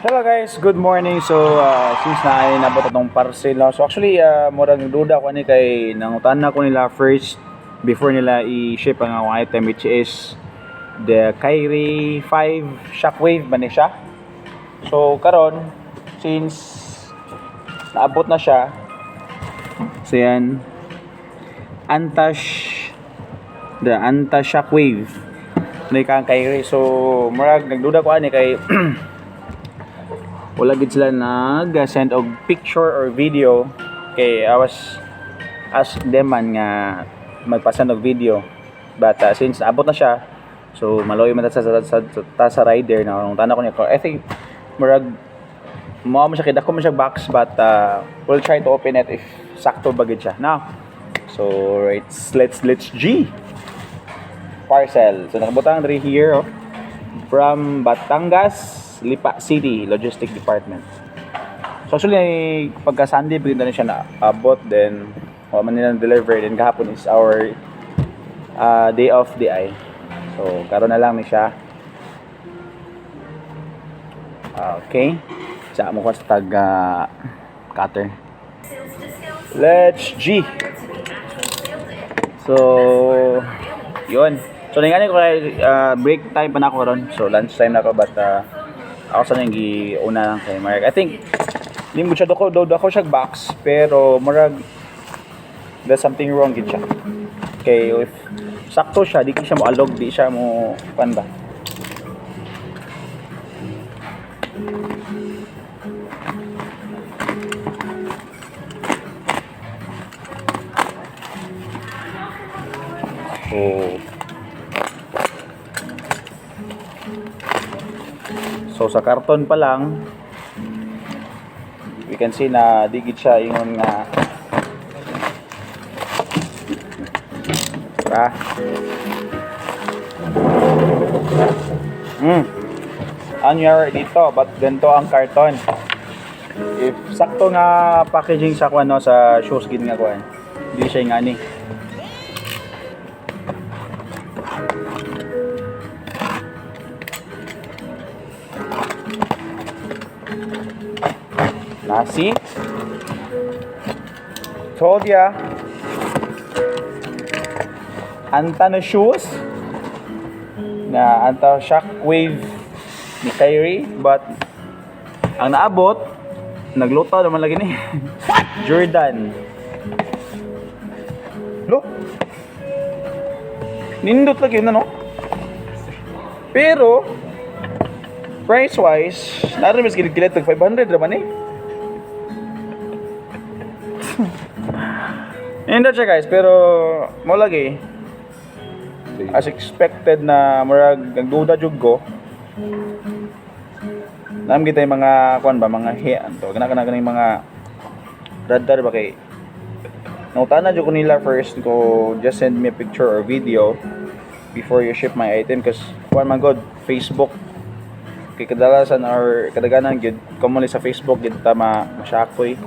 Hello guys, good morning. So since na ay nabot atong parcel no. So actually murag duda ko ni kay nangutan na ko nila first before nila i-ship ang akong item, which is the Kyrie 5 Shockwave ba ni siya. So karon since naabot na siya, so yan the Anta Shockwave ni kang Kyrie. So murag nagduda ko ani kay wala gid sila nag-send og picture or video kay I was ask them man nga magpa-send og video, but since abot na siya, so maloy man sa rider na nung tanan ko niya, I think murag mo siya kay dako man siya box, but we'll try to open it if sakto ba gid siya now. So let's G parcel. So nakabutang diri here from Batangas Lipa City Logistic Department. So actually pagka Sunday bigla na siya na abot, then man nila deliver, then kahapon is our day off di ay. So karon na lang ni siya. Okay. Sa mo ko sa tag cutter. Let's G. So yun. So ningani ko break time pa na ako ron. So lunch time na ako, but ako sa nang giuna lang kay Mark. I think hindi mo siya do ako siya box, pero murag there's something wrong gid siya. Okay, if sakto siya, di siya mo alog, di siya mo pan ba. So sa karton pa lang we can see na digit siya ingon nga anyar dito, but ganito ang karton. If sakto nga packaging sa kuan no, sa shoes gid nga kuan, di siya ngani. See? Told ya. Anta na shoes na Anta Shockwave ni Kyrie, but ang naabot nagluto naman lagi ni Jordan. Look, nindot lagi na no, pero price wise narin mas gilit-gilit tag 500 raman eh. Hindi siya guys, pero mo lagi as expected na murag nagduda jud ko. Nam kita yung mga kuan ba, mga anto kana ganing mga radar ba kay nautana jud ko nila first ko, just send me a picture or video before you ship my item, cause kuan man god Facebook kay kadalasan or kadaganan gid commonly sa Facebook gid ta masyakoy.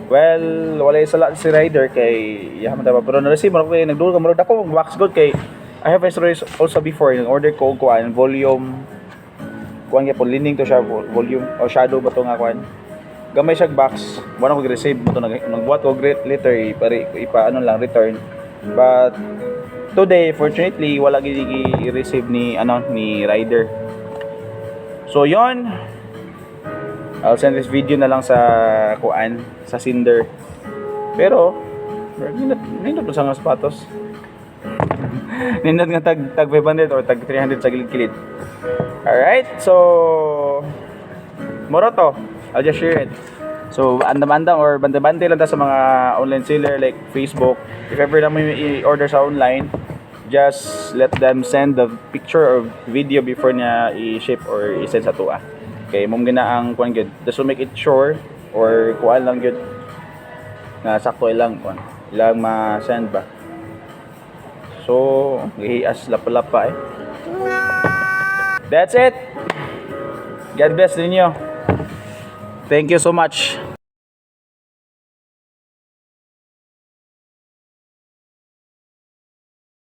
Well, wala sala si rider kay yaman ta ba, pero na-receive mo kay nagduol ka mo dako box good kay I have a stories also before nang order ko kuan volume kuan gyapon lining to siya, volume o shadow ba to nga kuan gamay siya box, wala ko receive mo to nagbuhat ko great later ipa ano lang return, but today fortunately wala gid i-receive ni ni rider. So yon, I'll send this video na lang sa kuan sa Cinder. Pero nindot sa nga sapatos. Nindot nga tag 500 or tag 300 sa gilid-gilid. Alright, so moro to, I'll just share it. So andam-andam or bante-bante lang ta sa mga online seller like Facebook. If ever na may i-order sa online, just let them send the picture or video before niya i-ship or i-send sa tuwa. Okay, mong gina ang kuan gud, just to make it sure or kuan lang gud na sakto ilang kuan ilang ma-send ba. So gihias lapa-lapa eh. That's it. God bless ninyo. Thank you so much.